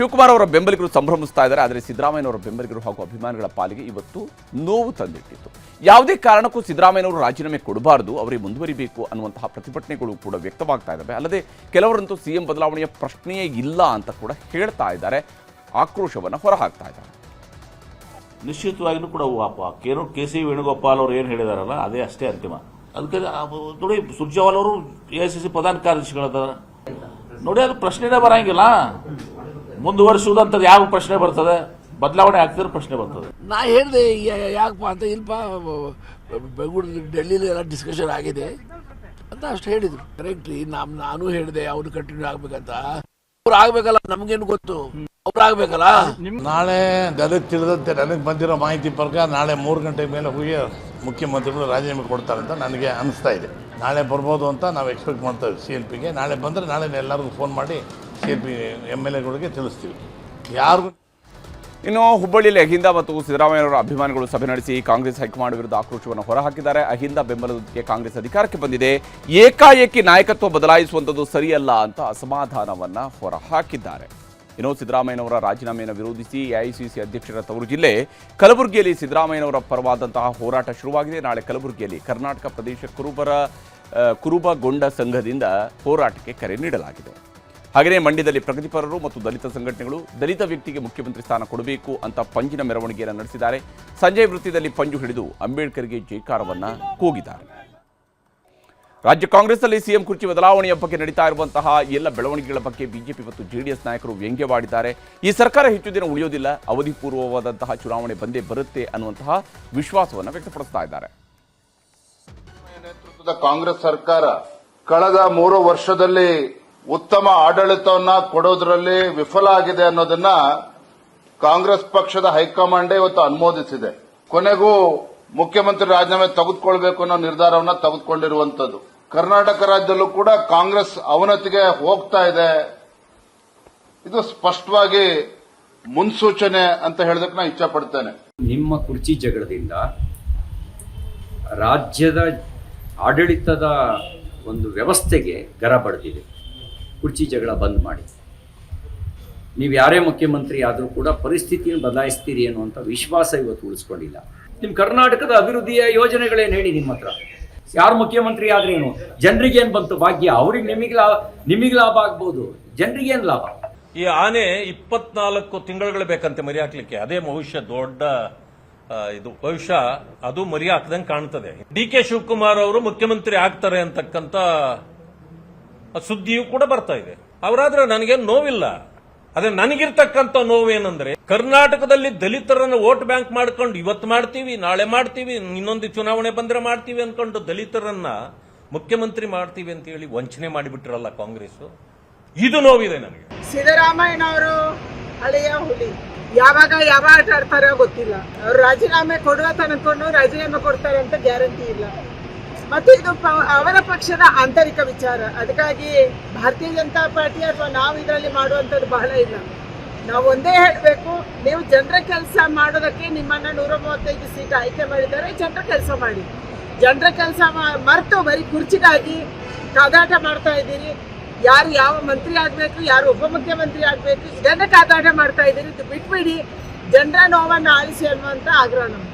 ಶಿವಕುಮಾರ್ ಅವರ ಬೆಂಬಲಿಗರು ಸಂಭ್ರಮಿಸ್ತಾ ಇದ್ದಾರೆ. ಆದರೆ ಸಿದ್ದರಾಮಯ್ಯನವರ ಬೆಂಬಲಿಗರು ಹಾಗೂ ಅಭಿಮಾನಿಗಳ ಪಾಲಿಗೆ ಇವತ್ತು ನೋವು ತಂದಿಟ್ಟಿತ್ತು. ಯಾವುದೇ ಕಾರಣಕ್ಕೂ ಸಿದ್ದರಾಮಯ್ಯನವರು ರಾಜೀನಾಮೆ ಕೊಡಬಾರದು, ಅವರಿಗೆ ಮುಂದುವರಿಬೇಕು ಅನ್ನುವಂತಹ ಪ್ರತಿಭಟನೆಗಳು ಕೂಡ ವ್ಯಕ್ತವಾಗ್ತಾ ಇದ್ದಾವೆ. ಅಲ್ಲದೆ ಕೆಲವರಂತೂ ಸಿಎಂ ಬದಲಾವಣೆಯ ಪ್ರಶ್ನೆಯೇ ಇಲ್ಲ ಅಂತ ಕೂಡ ಹೇಳ್ತಾ ಇದ್ದಾರೆ, ಆಕ್ರೋಶವನ್ನು ಹೊರಹಾಕ್ತಾ ಇದ್ದಾರೆ. ನಿಶ್ಚಿತವಾಗಿಯೂ ಕೂಡ ಏನು ಕೆ.ಸಿ. ವೇಣುಗೋಪಾಲ್ ಅವರು ಏನು ಹೇಳಿದಾರಲ್ಲ ಅದೇ ಅಷ್ಟೇ ಅಂತಿಮ. ಅದಕ್ಕೆ ನೋಡಿ, ಸುರ್ಜೇವಾಲ ಅವರು AICC ಪ್ರಧಾನ ಕಾರ್ಯದರ್ಶಿಗಳಿದ್ದಾರೆ ನೋಡಿ, ಅದು ಪ್ರಶ್ನೆನೇ ಬರಂಗಿಲ್ಲ. ಮುಂದುವರಿಸುವುದಂತದ್ದು ಯಾವ ಪ್ರಶ್ನೆ ಬರ್ತದೆ? ಬದಲಾವಣೆ ಆಗ್ತಿದ್ರೆ ಪ್ರಶ್ನೆ ಬರ್ತದೆ. ನಾ ಹೇಳಿದೆ ಯಾಕಪ್ಪ ಅಂತ, ಇಲ್ಪ ಬೆಂಗಳೂರು ಡೆಲ್ಲಿಲಿ ಎಲ್ಲ ಡಿಸ್ಕಷನ್ ಆಗಿದೆ ಅಂತ ಅಷ್ಟು ಹೇಳಿದ್ರು. ಕರೆಕ್ಟ್ಲಿ ನಾನು ಹೇಳಿದೆ ಅವ್ರು ಕಂಟಿನ್ಯೂ ಆಗ್ಬೇಕಂತ. ಅವ್ರು ಆಗ್ಬೇಕಲ್ಲ, ನಮ್ಗೇನು ಗೊತ್ತು, ಅವ್ರು ಆಗ್ಬೇಕಲ್ಲ. ನಾಳೆ ನನಗೆ ತಿಳಿದಂತೆ ನನಗೆ ಬಂದಿರೋ ಮಾಹಿತಿ ಪ್ರಕಾರ ನಾಳೆ 3 ಗಂಟೆ ಮೇಲೆ ಹೋಗಿ ಮುಖ್ಯಮಂತ್ರಿಗಳು ರಾಜೀನಾಮೆ ಕೊಡ್ತಾರೆ ಅಂತ ನನಗೆ ಅನಿಸ್ತಾ ಇದೆ. ನಾಳೆ ಬರ್ಬೋದು ಅಂತ ನಾವು ಎಕ್ಸ್ಪೆಕ್ಟ್ ಮಾಡ್ತಾ ಇದ್ದೀವಿ. CLPಗೆ ನಾಳೆ ಬಂದರೆ ನಾಳೆ ಎಲ್ಲರಿಗೂ ಫೋನ್ ಮಾಡಿ CLP MLAಗಳಿಗೆ ತಿಳಿಸ್ತೀವಿ. ಯಾರಿಗೂ ಇನ್ನು ಹುಬ್ಬಳ್ಳಿಯಲ್ಲಿ ಅಹಿಂದ ಮತ್ತು ಸಿದ್ದರಾಮಯ್ಯನವರ ಅಭಿಮಾನಿಗಳು ಸಭೆ ನಡೆಸಿ ಕಾಂಗ್ರೆಸ್ ಹೈಕಮಾಂಡ್ ವಿರುದ್ಧ ಆಕ್ರೋಶವನ್ನು ಹೊರಹಾಕಿದ್ದಾರೆ. ಅಹಿಂದ ಬೆಂಬಲದೊಂದಿಗೆ ಕಾಂಗ್ರೆಸ್ ಅಧಿಕಾರಕ್ಕೆ ಬಂದಿದೆ, ಏಕಾಏಕಿ ನಾಯಕತ್ವ ಬದಲಾಯಿಸುವಂಥದ್ದು ಸರಿಯಲ್ಲ ಅಂತ ಅಸಮಾಧಾನವನ್ನು ಹೊರಹಾಕಿದ್ದಾರೆ. ಇನ್ನು ಸಿದ್ದರಾಮಯ್ಯನವರ ರಾಜೀನಾಮೆಯನ್ನು ವಿರೋಧಿಸಿ AICC ಅಧ್ಯಕ್ಷರ ತವರು ಜಿಲ್ಲೆ ಕಲಬುರಗಿಯಲ್ಲಿ ಸಿದ್ದರಾಮಯ್ಯನವರ ಪರವಾದಂತಹ ಹೋರಾಟ ಶುರುವಾಗಿದೆ. ನಾಳೆ ಕಲಬುರಗಿಯಲ್ಲಿ ಕರ್ನಾಟಕ ಪ್ರದೇಶ ಕುರುಬಗೊಂಡ ಸಂಘದಿಂದ ಹೋರಾಟಕ್ಕೆ ಕರೆ ನೀಡಲಾಗಿದೆ. ಹಾಗೆಯೇ ಮಂಡ್ಯದಲ್ಲಿ ಪ್ರಗತಿಪರರು ಮತ್ತು ದಲಿತ ಸಂಘಟನೆಗಳು ದಲಿತ ವ್ಯಕ್ತಿಗೆ ಮುಖ್ಯಮಂತ್ರಿ ಸ್ಥಾನ ಕೊಡಬೇಕು ಅಂತ ಪಂಜಿನ ಮೆರವಣಿಗೆಯನ್ನು ನಡೆಸಿದ್ದಾರೆ. ಸಂಜೆ ವೃತ್ತದಲ್ಲಿ ಪಂಜು ಹಿಡಿದು ಅಂಬೇಡ್ಕರ್ಗೆ ಜೈಕಾರವನ್ನು ಕೂಗಿದ್ದಾರೆ. ರಾಜ್ಯ ಕಾಂಗ್ರೆಸ್ನಲ್ಲಿ ಸಿಎಂ ಕುರ್ಚಿ ಬದಲಾವಣೆಯ ಬಗ್ಗೆ ನಡೀತಾ ಇರುವಂತಹ ಎಲ್ಲ ಬೆಳವಣಿಗೆಗಳ ಬಗ್ಗೆ ಬಿಜೆಪಿ ಮತ್ತು JDS ನಾಯಕರು ವ್ಯಂಗ್ಯವಾಡಿದ್ದಾರೆ. ಈ ಸರ್ಕಾರ ಹೆಚ್ಚು ದಿನ ಉಳಿಯೋದಿಲ್ಲ, ಅವಧಿ ಪೂರ್ವವಾದಂತಹ ಚುನಾವಣೆ ಬಂದೇ ಬರುತ್ತೆ ಅನ್ನುವಂತಹ ವಿಶ್ವಾಸವನ್ನು ವ್ಯಕ್ತಪಡಿಸ್ತಾ ಇದ್ದಾರೆ. ನೇತೃತ್ವದ ಕಾಂಗ್ರೆಸ್ ಸರ್ಕಾರ ಕಳೆದ 3 ವರ್ಷದಲ್ಲಿ ಉತ್ತಮ ಆಡಳಿತವನ್ನ ಕೊಡೋದ್ರಲ್ಲಿ ವಿಫಲ ಆಗಿದೆ ಅನ್ನೋದನ್ನ ಕಾಂಗ್ರೆಸ್ ಪಕ್ಷದ ಹೈಕಮಾಂಡ್ ಇವತ್ತು ಅನುಮೋದಿಸಿದೆ. ಕೊನೆಗೂ ಮುಖ್ಯಮಂತ್ರಿ ರಾಜೀನಾಮೆ ತೆಗೆದುಕೊಳ್ಬೇಕು ಅನ್ನೋ ನಿರ್ಧಾರವನ್ನ ತೆಗೆದುಕೊಂಡಿರುವಂತದ್ದು. ಕರ್ನಾಟಕ ರಾಜ್ಯದಲ್ಲೂ ಕೂಡ ಕಾಂಗ್ರೆಸ್ ಅವನತಿಗೆ ಹೋಗ್ತಾ ಇದೆ. ಇದು ಸ್ಪಷ್ಟವಾಗಿ ಮುನ್ಸೂಚನೆ ಅಂತ ಹೇಳೋದಕ್ಕೆ ನಾನು ಇಚ್ಛೆ ಪಡ್ತೇನೆ. ನಿಮ್ಮ ಕುರ್ಚಿ ಜಗಳದಿಂದ ರಾಜ್ಯದ ಆಡಳಿತದ ಒಂದು ವ್ಯವಸ್ಥೆಗೆ ಗರ ಬಡ್ದಿದೆ. ಕುರ್ಚಿ ಜಗಳ ಬಂದ್ ಮಾಡಿ, ನೀವು ಯಾರೇ ಮುಖ್ಯಮಂತ್ರಿ ಆದರೂ ಕೂಡ ಪರಿಸ್ಥಿತಿಯನ್ನು ಬದಲಾಯಿಸ್ತೀರಿ ಅನ್ನುವಂಥ ವಿಶ್ವಾಸ ಇವತ್ತು ಉಳಿಸ್ಕೊಂಡಿಲ್ಲ. ನಿಮ್ಮ ಕರ್ನಾಟಕದ ಅಭಿವೃದ್ಧಿಯ ಯೋಜನೆಗಳೇನು ಹೇಳಿ? ನಿಮ್ಮ ಹತ್ರ ಯಾರು ಮುಖ್ಯಮಂತ್ರಿ ಆದ್ರೇನು? ಜನರಿಗೇನು ಬಂತು ಭಾಗ್ಯ? ಅವ್ರಿಗೆ ನಿಮಗೆ ಲಾಭ ಆಗ್ಬೋದು, ಜನರಿಗೇನು ಲಾಭ? ಈ ಆನೆ 24 ತಿಂಗಳುಗಳು ಬೇಕಂತೆ ಮರಿ ಹಾಕ್ಲಿಕ್ಕೆ. ಅದೇ ಭವಿಷ್ಯ ದೊಡ್ಡ ಭವಿಷ್ಯ, ಅದು ಮರಿ ಹಾಕದಂಗೆ ಕಾಣ್ತದೆ. DK ಶಿವಕುಮಾರ್ ಅವರು ಮುಖ್ಯಮಂತ್ರಿ ಆಗ್ತಾರೆ ಅಂತಕ್ಕಂಥ ಸುದ್ದಿಯೂ ಕೂಡ ಬರ್ತಾ ಇದೆ. ಅವರಾದ್ರೆ ನನಗೇನು ನೋವಿಲ್ಲ. ಅದೇ ನನಗಿರ್ತಕ್ಕಂಥ ನೋವೇನಂದ್ರೆ, ಕರ್ನಾಟಕದಲ್ಲಿ ದಲಿತರನ್ನು ವೋಟ್ ಬ್ಯಾಂಕ್ ಮಾಡ್ಕೊಂಡು ಇವತ್ತು ಮಾಡ್ತೀವಿ, ನಾಳೆ ಮಾಡ್ತೀವಿ, ಇನ್ನೊಂದು ಚುನಾವಣೆ ಬಂದ್ರೆ ಮಾಡ್ತೀವಿ ಅನ್ಕೊಂಡು ದಲಿತರನ್ನ ಮುಖ್ಯಮಂತ್ರಿ ಮಾಡ್ತೀವಿ ಅಂತ ಹೇಳಿ ವಂಚನೆ ಮಾಡಿಬಿಟ್ರಲ್ಲ ಕಾಂಗ್ರೆಸ್. ಇದು ನೋವಿದೆ ನನಗೆ. ಸಿದ್ದರಾಮಯ್ಯನವರು ಹಳೆಯ ಹುಲಿ, ಯಾವಾಗ ಯಾವ ಆಟ ಆಡ್ತಾರೋ ಗೊತ್ತಿಲ್ಲ. ಅವ್ರು ರಾಜೀನಾಮೆ ಕೊಡುವ ಅನ್ಕೊಂಡು ರಾಜೀನಾಮೆ ಕೊಡ್ತಾರೆ ಅಂತ ಗ್ಯಾರಂಟಿ ಇಲ್ಲ. ಮತ್ತು ಇದು ಅವರ ಪಕ್ಷದ ಆಂತರಿಕ ವಿಚಾರ. ಅದಕ್ಕಾಗಿ ಭಾರತೀಯ ಜನತಾ ಪಾರ್ಟಿ ಅಥವಾ ನಾವು ಇದರಲ್ಲಿ ಮಾಡುವಂಥದ್ದು ಬಹಳ ಇಲ್ಲ. ನಾವು ಒಂದೇ ಹೇಳಬೇಕು, ನೀವು ಜನರ ಕೆಲಸ ಮಾಡೋದಕ್ಕೆ ನಿಮ್ಮನ್ನ 135 ಸೀಟ್ ಆಯ್ಕೆ ಮಾಡಿದ್ದಾರೆ. ಜನರ ಕೆಲಸ ಮಾಡಿ. ಜನರ ಕೆಲಸ ಮರೆತು ಬರೀ ಕುರ್ಚಿಗಾಗಿ ಕಾದಾಟ ಮಾಡ್ತಾ ಇದ್ದೀರಿ. ಯಾರು ಯಾವ ಮಂತ್ರಿ ಆಗಬೇಕು, ಯಾರು ಉಪಮುಖ್ಯಮಂತ್ರಿ ಆಗಬೇಕು, ಇದನ್ನೇ ಕಾದಾಟ ಮಾಡ್ತಾ ಇದ್ದೀರಿ. ಇದು ಬಿಟ್ಬಿಡಿ, ಜನರ ನೋವನ್ನು ಆಲಿಸಿ ಅನ್ನುವಂಥ ಆಗ್ರಹ ನಮ್ದು.